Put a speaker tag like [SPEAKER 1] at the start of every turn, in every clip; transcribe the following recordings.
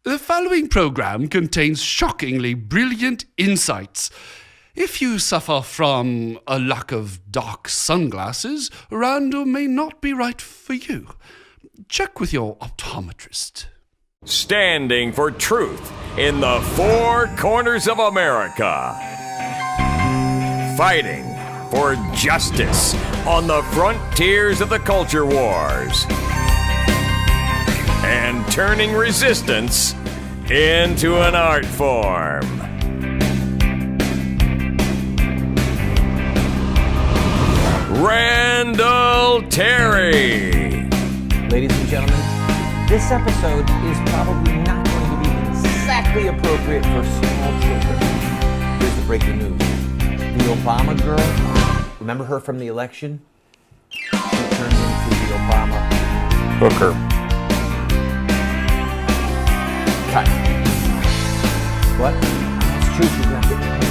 [SPEAKER 1] The following program contains shockingly brilliant insights. If you suffer from a lack of dark sunglasses, Randall may not be right for you. Check with your optometrist.
[SPEAKER 2] Standing for truth in the four corners of America. Fighting for justice on the frontiers of the culture wars. And turning resistance into an art form. Randall Terry.
[SPEAKER 3] Ladies and gentlemen, this episode is probably not going to be exactly appropriate for small children. Here's the breaking news. The Obama girl, remember her from the election? She turned into the Obama hooker. Cut. What? It's true, she's not getting paid.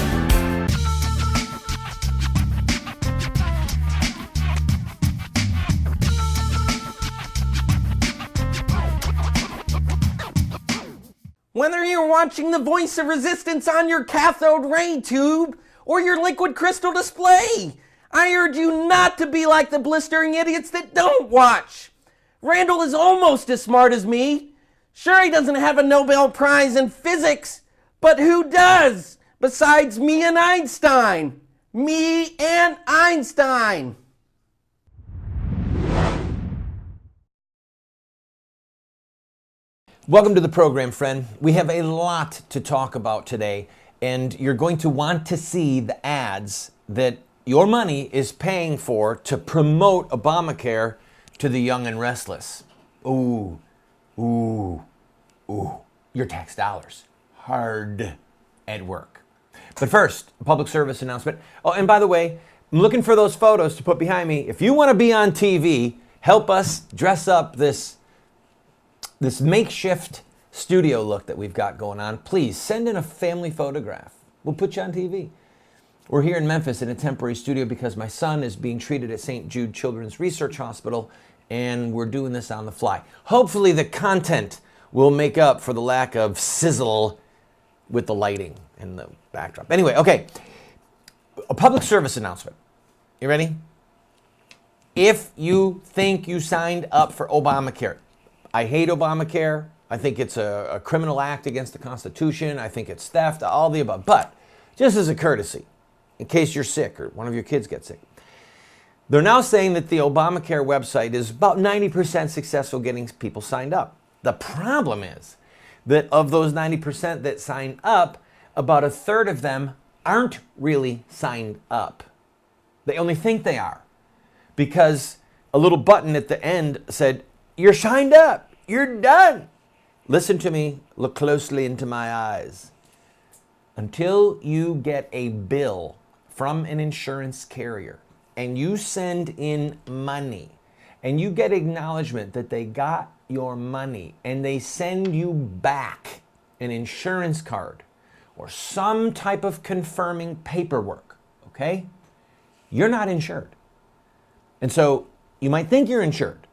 [SPEAKER 3] Whether you're watching the voice of resistance on your cathode ray tube or your liquid crystal display, I urge you not to be like the blistering idiots that don't watch. Randall is almost as smart as me. Sure, he doesn't have a Nobel Prize in physics, but who does besides me and Einstein? Me and Einstein. Welcome to the program, friend. We have a lot to talk about today, and you're going to want to see the ads that your money is paying for to promote Obamacare to the young and restless. Ooh, your tax dollars hard at work. But first, a public service announcement. Oh, and by the way, I'm looking for those photos to put behind me. If you want to be on TV, help us dress up this makeshift studio look that we've got going on. Please send in a family photograph. We'll put you on TV. We're here in Memphis in a temporary studio because my son is being treated at St. Jude Children's Research Hospital, and we're doing this on the fly. Hopefully the content will make up for the lack of sizzle with the lighting and the backdrop. Anyway, okay, a public service announcement. You ready? If you think you signed up for Obamacare, I hate Obamacare. I think it's a criminal act against the Constitution. I think it's theft, all the above. But just as a courtesy, in case you're sick or one of your kids gets sick, they're now saying that the Obamacare website is about 90% successful getting people signed up. The problem is that of those 90% that sign up, about a third of them aren't really signed up. They only think they are because a little button at the end said, "You're signed up. You're done." Listen to me. Look closely into my eyes. Until you get a bill from an insurance carrier and you send in money and you get acknowledgement that they got your money and they send you back an insurance card or some type of confirming paperwork, okay? You're not insured. And so you might think you're insured,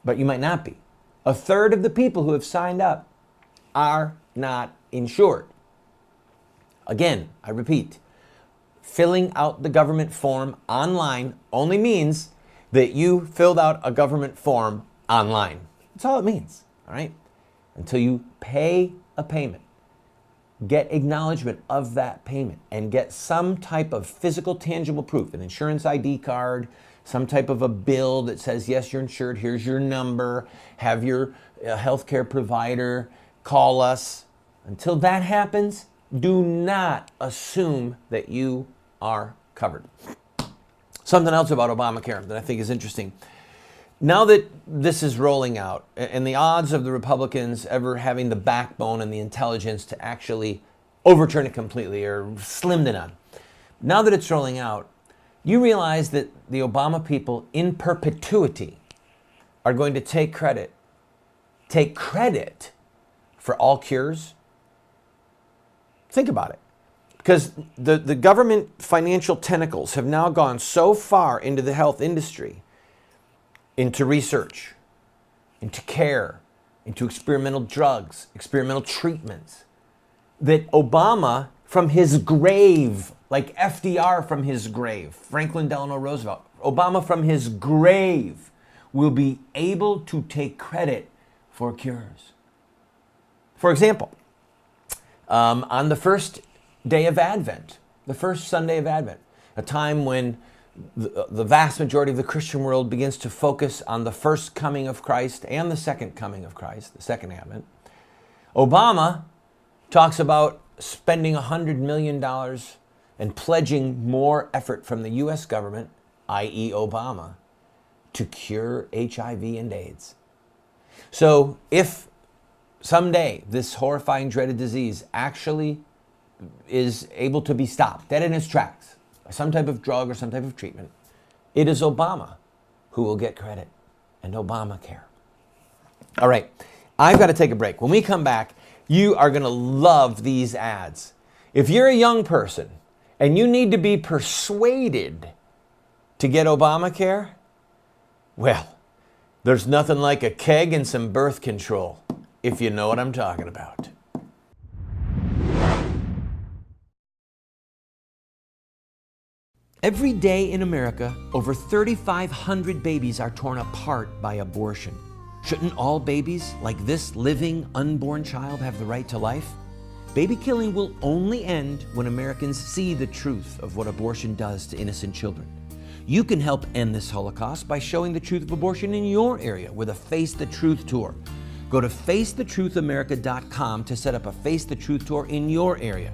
[SPEAKER 3] but you might not be. A third of the people who have signed up are not insured. Again, I repeat, filling out the government form online only means that you filled out a government form online. That's all it means, all right? Until you pay a payment, get acknowledgement of that payment, and get some type of physical, tangible proof, an insurance ID card, some type of a bill that says, yes, you're insured, here's your number, have your healthcare provider call us. Until that happens, do not assume that you are covered. Something else about Obamacare that I think is interesting. Now that this is rolling out, and the odds of the Republicans ever having the backbone and the intelligence to actually overturn it completely are slim to none. Now that it's rolling out, you realize that the Obama people in perpetuity are going to take credit for all cures. Think about it. Because the government financial tentacles have now gone so far into the health industry, into research, into care, into experimental drugs, experimental treatments, that Obama from his grave, like FDR from his grave, Franklin Delano Roosevelt, Obama from his grave will be able to take credit for cures. For example, on the first day of Advent, the first Sunday of Advent, a time when the vast majority of the Christian world begins to focus on the first coming of Christ and the second coming of Christ, the second Advent, Obama talks about spending $100 million and pledging more effort from the U.S. government, i.e. Obama, to cure HIV and AIDS. So if someday this horrifying, dreaded disease actually is able to be stopped, dead in its tracks, by some type of drug or some type of treatment, it is Obama who will get credit, and Obamacare. All right, I've got to take a break. When we come back, you are going to love these ads. If you're a young person and you need to be persuaded to get Obamacare, well, there's nothing like a keg and some birth control, if you know what I'm talking about. Every day in America, over 3,500 babies are torn apart by abortion. Shouldn't all babies, like this living, unborn child, have the right to life? Baby killing will only end when Americans see the truth of what abortion does to innocent children. You can help end this Holocaust by showing the truth of abortion in your area with a Face the Truth tour. Go to facethetruthamerica.com to set up a Face the Truth tour in your area.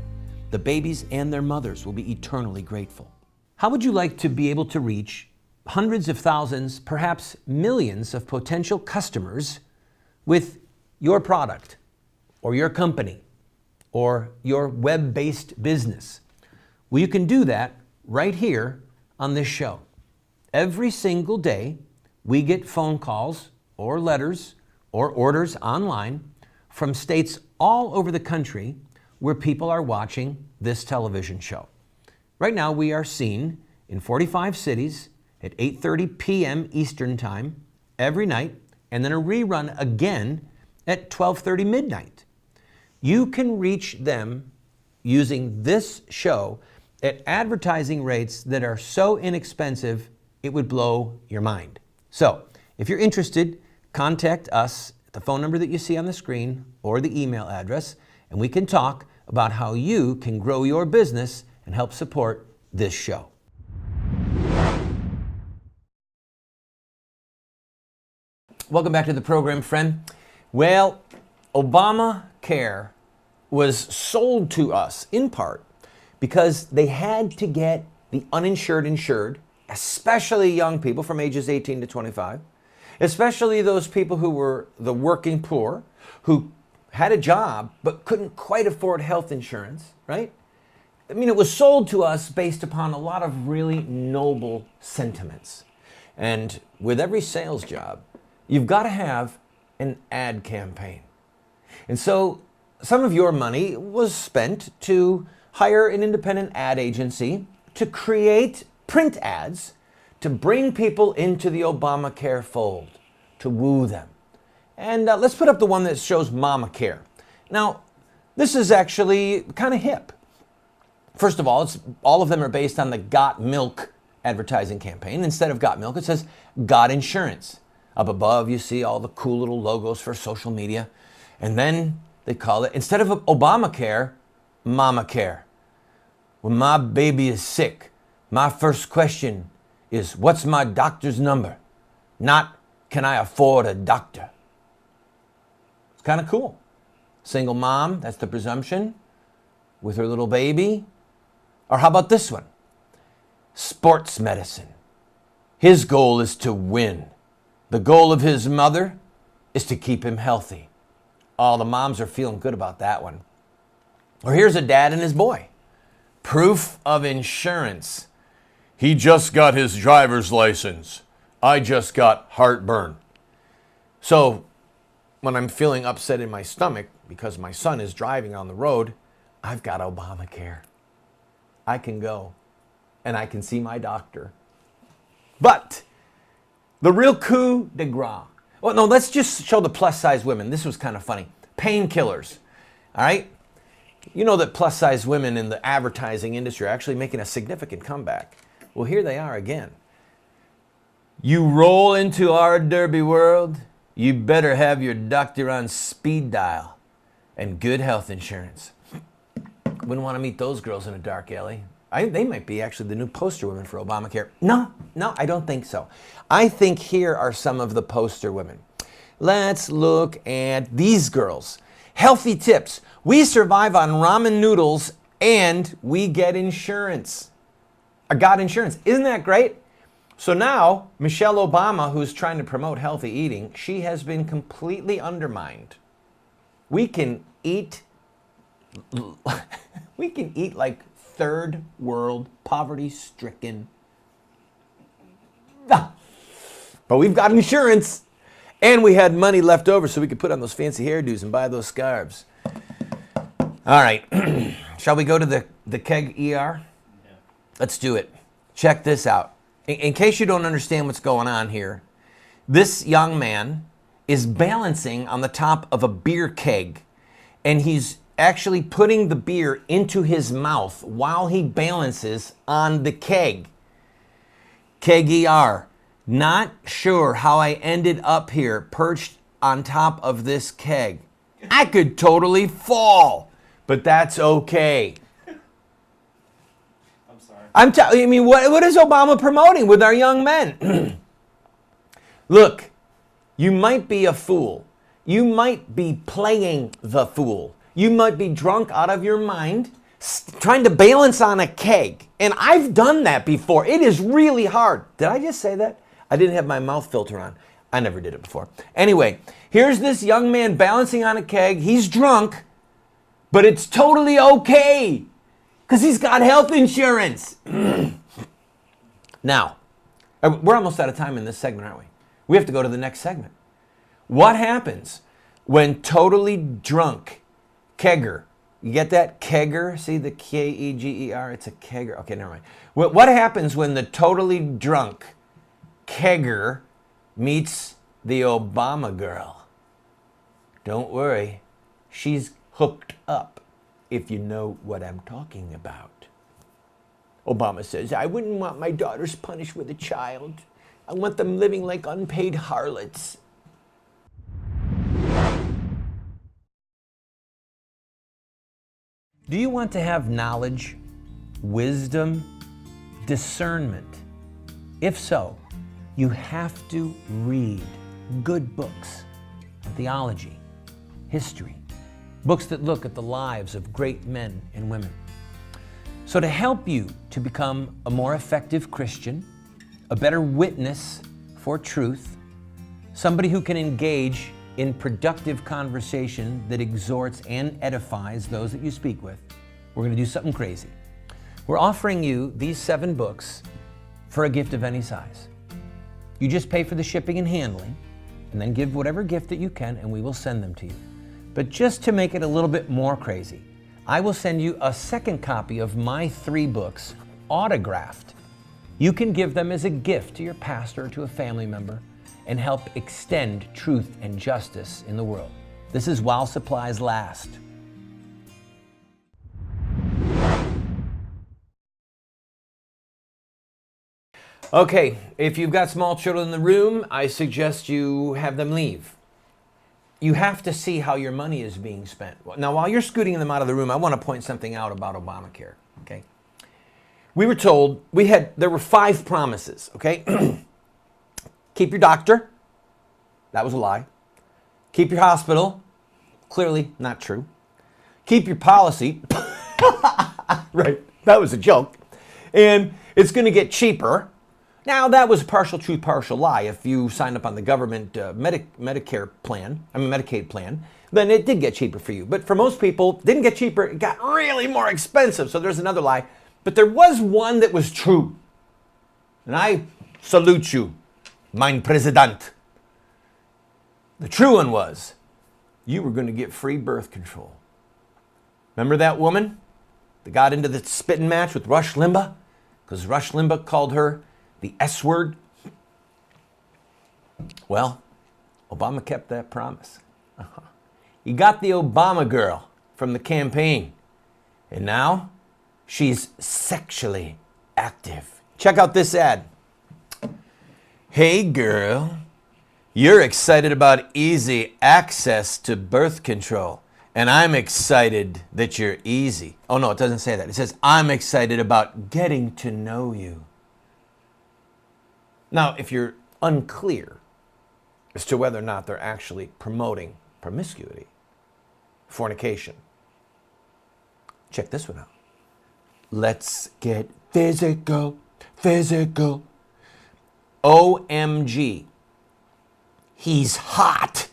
[SPEAKER 3] The babies and their mothers will be eternally grateful. How would you like to be able to reach hundreds of thousands, perhaps millions of potential customers with your product or your company or your web-based business? Well, you can do that right here on this show. Every single day, we get phone calls or letters or orders online from states all over the country where people are watching this television show. Right now, we are seen in 45 cities at 8:30 p.m. Eastern Time every night, and then a rerun again at 12:30 midnight. You can reach them using this show at advertising rates that are so inexpensive, it would blow your mind. So, if you're interested, contact us at the phone number that you see on the screen or the email address, and we can talk about how you can grow your business and help support this show. Welcome back to the program, friend. Well, Obamacare was sold to us in part because they had to get the uninsured insured, especially young people from ages 18 to 25, especially those people who were the working poor, who had a job but couldn't quite afford health insurance, right? I mean, it was sold to us based upon a lot of really noble sentiments. And with every sales job, you've got to have an ad campaign. And so some of your money was spent to hire an independent ad agency to create print ads to bring people into the Obamacare fold, to woo them. And let's put up the one that shows Mamacare. Now, this is actually kind of hip. First of all, all of them are based on the Got Milk advertising campaign. Instead of Got Milk, it says Got Insurance. Up above, you see all the cool little logos for social media. And then they call it, instead of Obamacare, Mamacare. When my baby is sick, my first question is, what's my doctor's number? Not, can I afford a doctor? It's kind of cool. Single mom, that's the presumption, with her little baby. Or how about this one? Sports medicine. His goal is to win. The goal of his mother is to keep him healthy. All the moms are feeling good about that one. Or here's a dad and his boy. Proof of insurance. He just got his driver's license. I just got heartburn. So when I'm feeling upset in my stomach because my son is driving on the road, I've got Obamacare. I can go and I can see my doctor. But the real coup de grace, Well, no, let's just show the plus size women. This was kind of funny. Painkillers. All right? You know that plus size women in the advertising industry are actually making a significant comeback. Well, here they are again. You roll into our derby world, you better have your doctor on speed dial and good health insurance. Wouldn't want to meet those girls in a dark alley. They might be actually the new poster women for Obamacare. No, I don't think so. I think here are some of the poster women. Let's look at these girls. Healthy tips. We survive on ramen noodles and we get insurance. I got insurance. Isn't that great? So now, Michelle Obama, who's trying to promote healthy eating, she has been completely undermined. We can eat like third world, poverty-stricken. But we've got insurance. And we had money left over so we could put on those fancy hairdos and buy those scarves. All right. Shall we go to the keg ER? Yeah. Let's do it. Check this out. In case you don't understand what's going on here, this young man is balancing on the top of a beer keg, and he's actually putting the beer into his mouth while he balances on the keg. Keg ER. Not sure how I ended up here perched on top of this keg. I could totally fall, but that's okay. I mean, what is Obama promoting with our young men? Look, you might be a fool. You might be playing the fool. You might be drunk out of your mind, trying to balance on a keg. And I've done that before. It is really hard. Did I just say that? I didn't have my mouth filter on. I never did it before. Anyway, here's this young man balancing on a keg. He's drunk, but it's totally okay because he's got health insurance. Now, we're almost out of time in this segment, aren't we? We have to go to the next segment. What happens when totally drunk kegger, you get that? Kegger? See the K-E-G-E-R? It's a kegger. Okay, never mind. What happens when the totally drunk kegger meets the Obama girl? Don't worry, she's hooked up, if you know what I'm talking about. Obama says, I wouldn't want my daughters punished with a child. I want them living like unpaid harlots. Do you want to have knowledge, wisdom, discernment? If so, you have to read good books on theology, history, books that look at the lives of great men and women. So to help you to become a more effective Christian, a better witness for truth, somebody who can engage in productive conversation that exhorts and edifies those that you speak with, we're going to do something crazy. We're offering you these 7 books for a gift of any size. You just pay for the shipping and handling, and then give whatever gift that you can, and we will send them to you. But just to make it a little bit more crazy, I will send you a second copy of my 3 books, autographed. You can give them as a gift to your pastor or to a family member and help extend truth and justice in the world. This is while supplies last. Okay, if you've got small children in the room, I suggest you have them leave. You have to see how your money is being spent. Now, while you're scooting them out of the room, I want to point something out about Obamacare, okay? We were told, there were 5 promises, okay? Keep your doctor. That was a lie. Keep your hospital. Clearly not true. Keep your policy. Right, that was a joke. And it's going to get cheaper. Now, that was partial truth, partial lie. If you signed up on the government Medicaid plan, then it did get cheaper for you. But for most people, it didn't get cheaper. It got really more expensive. So there's another lie. But there was one that was true. And I salute you, mein President. The true one was, you were going to get free birth control. Remember that woman that got into the spitting match with Rush Limbaugh? Because Rush Limbaugh called her the S word? Well, Obama kept that promise. He got the Obama girl from the campaign, and now she's sexually active. Check out this ad. Hey girl, you're excited about easy access to birth control, and I'm excited that you're easy. Oh no, it doesn't say that. It says, I'm excited about getting to know you. Now, if you're unclear as to whether or not they're actually promoting promiscuity, fornication, check this one out. Let's get physical, physical. OMG. He's hot.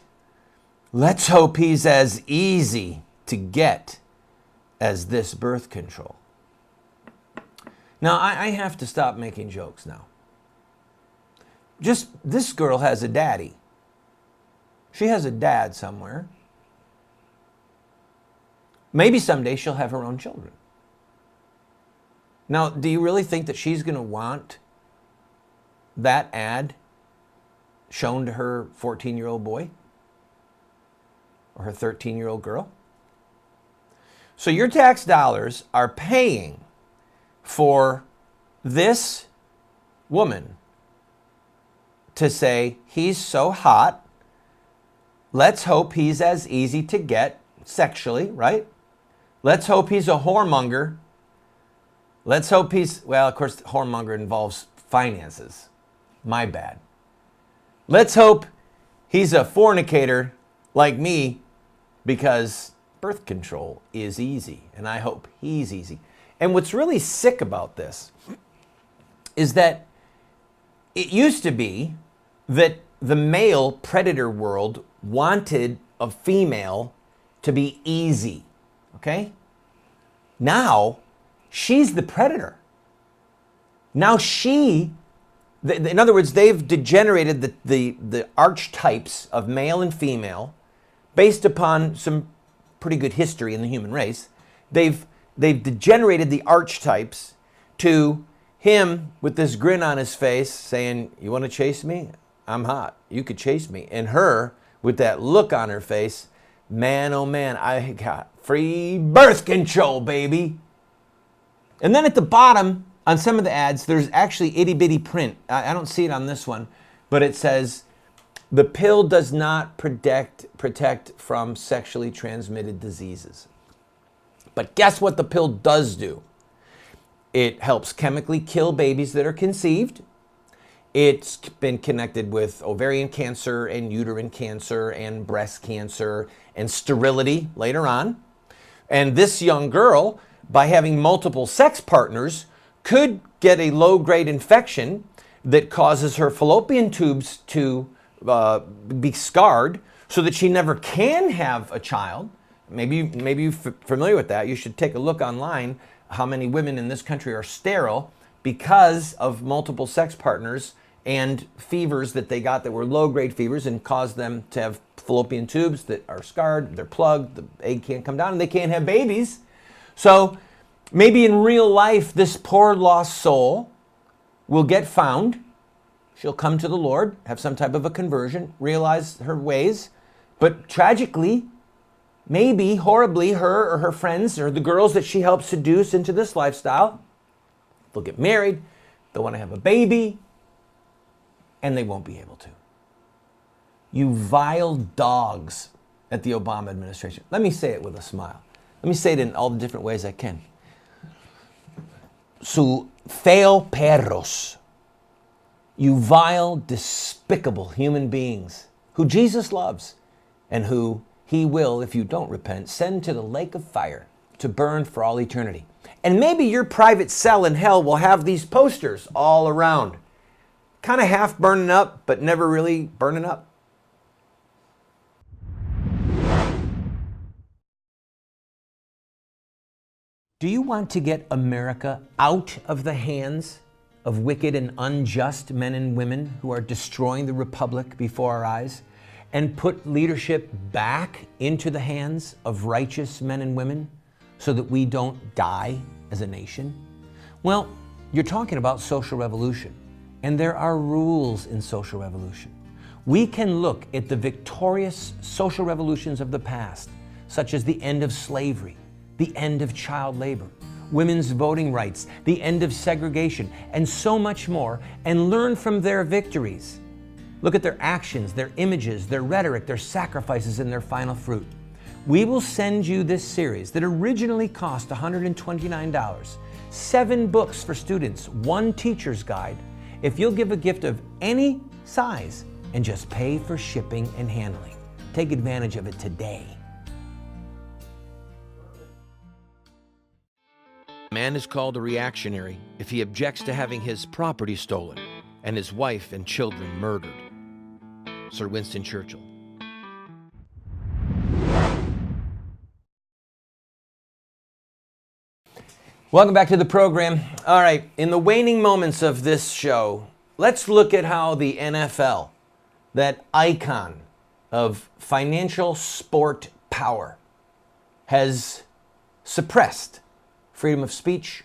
[SPEAKER 3] Let's hope he's as easy to get as this birth control. Now, I have to stop making jokes now. Just this girl has a daddy. She has a dad somewhere. Maybe someday she'll have her own children. Now, do you really think that she's going to want that ad shown to her 14-year-old boy or her 13-year-old girl? So your tax dollars are paying for this woman to say, he's so hot, let's hope he's as easy to get sexually, right? Let's hope he's a whoremonger. Let's hope he's, well, of course, whoremonger involves finances. My bad. Let's hope he's a fornicator like me, because birth control is easy, and I hope he's easy. And what's really sick about this is that it used to be that the male predator world wanted a female to be easy, okay? Now, she's the predator. Now in other words, they've degenerated the archetypes of male and female based upon some pretty good history in the human race. They've degenerated the archetypes to him with this grin on his face saying, you want to chase me? I'm hot. You could chase me. And her with that look on her face, man, oh man, I got free birth control, baby. And then at the bottom, on some of the ads, there's actually itty bitty print. I don't see it on this one, but it says, the pill does not protect from sexually transmitted diseases. But guess what the pill does do? It helps chemically kill babies that are conceived. It's been connected with ovarian cancer and uterine cancer and breast cancer and sterility later on. And this young girl, by having multiple sex partners, could get a low-grade infection that causes her fallopian tubes to be scarred so that she never can have a child. Maybe you're familiar with that. You should take a look online how many women in this country are sterile because of multiple sex partners and fevers that they got that were low-grade fevers and caused them to have fallopian tubes that are scarred, they're plugged, the egg can't come down, and they can't have babies. So maybe in real life, this poor lost soul will get found. She'll come to the Lord, have some type of a conversion, realize her ways. But tragically, maybe horribly, her or her friends or the girls that she helps seduce into this lifestyle, they'll get married, they'll want to have a baby, and they won't be able to. You vile dogs at the Obama administration. Let me say it with a smile. Let me say it in all the different ways I can. Su feo perros. You vile, despicable human beings who Jesus loves and who he will, if you don't repent, send to the lake of fire to burn for all eternity. And maybe your private cell in hell will have these posters all around. Kind of half burning up, but never really burning up. Do you want to get America out of the hands of wicked and unjust men and women who are destroying the republic before our eyes, and put leadership back into the hands of righteous men and women so that we don't die as a nation? Well, you're talking about social revolution, and there are rules in social revolution. we can look at the victorious social revolutions of the past, such as the end of slavery, the end of child labor, women's voting rights, the end of segregation, and so much more, and learn from their victories. Look at their actions, their images, their rhetoric, their sacrifices, and their final fruit. We will send you this series that originally cost $129, 7 books for students, 1 teacher's guide, if you'll give a gift of any size and just pay for shipping and handling. Take advantage of it today. Man is called a reactionary if he objects to having his property stolen and his wife and children murdered. Sir Winston Churchill. Welcome back to the program. All right, in the waning moments of this show, let's look at how the NFL, that icon of financial sport power, has suppressed freedom of speech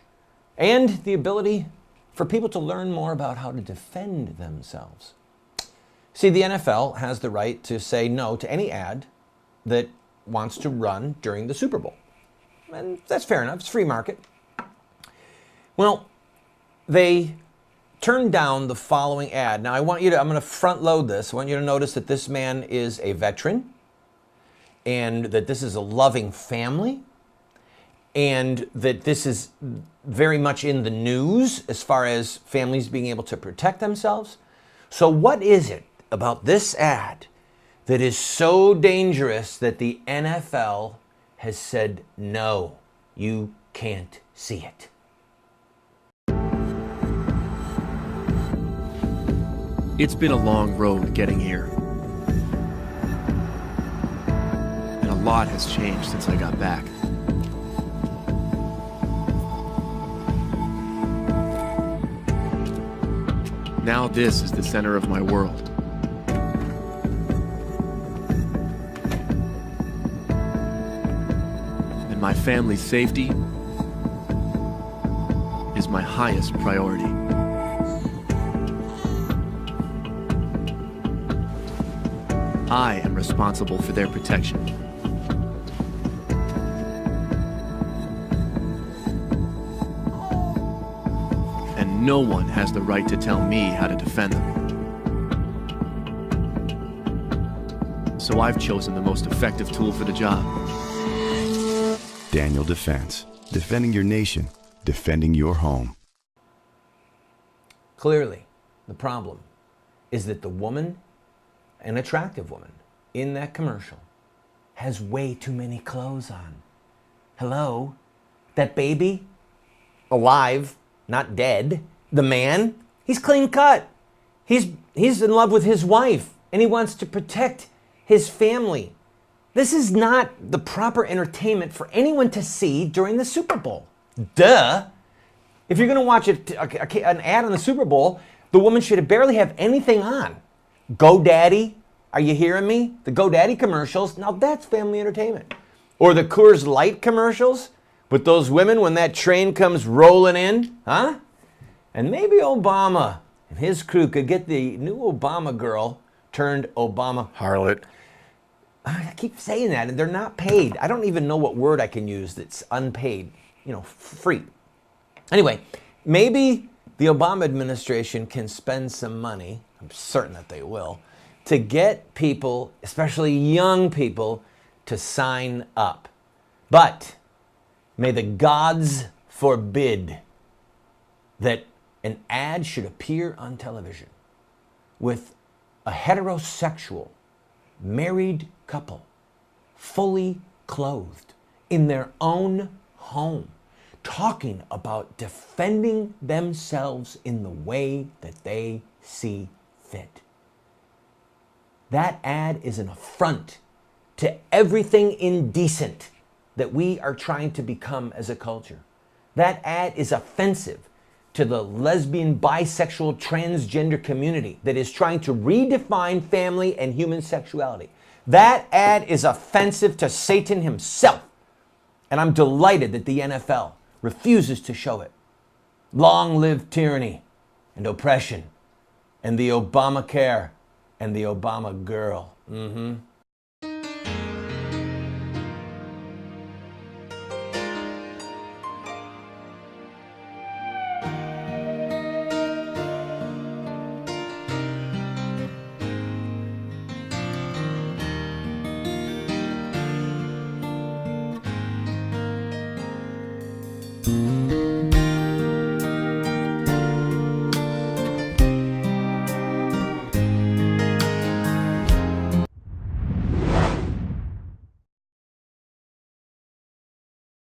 [SPEAKER 3] and the ability for people to learn more about how to defend themselves. See, the NFL has the right to say no to any ad that wants to run during the Super Bowl. And that's fair enough, it's free market. Well, they turned down the following ad. Now I'm going to front load this. I want you to notice that this man is a veteran and that this is a loving family and that this is very much in the news as far as families being able to protect themselves. So what is it about this ad that is so dangerous that the NFL has said, no, you can't see it?
[SPEAKER 4] It's been a long road getting here. And a lot has changed since I got back. Now this is the center of my world. And my family's safety is my highest priority. I am responsible for their protection. And no one has the right to tell me how to defend them. So I've chosen the most effective tool for the job.
[SPEAKER 5] Daniel Defense. Defending your nation. Defending your home.
[SPEAKER 3] Clearly, the problem is that the woman, an attractive woman, in that commercial has way too many clothes on. Hello? That baby, alive, not dead. The man, he's clean cut. He's in love with his wife and he wants to protect his family. This is not the proper entertainment for anyone to see during the Super Bowl. Duh. If you're going to watch an ad on the Super Bowl, the woman should barely have anything on. GoDaddy, are you hearing me? The GoDaddy commercials, now that's family entertainment. Or the Coors Light commercials with those women when that train comes rolling in, huh? And maybe Obama and his crew could get the new Obama girl turned Obama harlot. I keep saying that, and they're not paid. I don't even know what word I can use that's unpaid, free. Anyway, maybe the Obama administration can spend some money, I'm certain that they will, to get people, especially young people, to sign up. But may the gods forbid that an ad should appear on television with a heterosexual married couple fully clothed in their own home talking about defending themselves in the way that they see fit. That ad is an affront to everything indecent that we are trying to become as a culture. That ad is offensive to the lesbian, bisexual, transgender community that is trying to redefine family and human sexuality. That ad is offensive to Satan himself. And I'm delighted that the NFL refuses to show it. Long live tyranny and oppression and the Obamacare and the Obama girl. Mm-hmm.
[SPEAKER 5] you.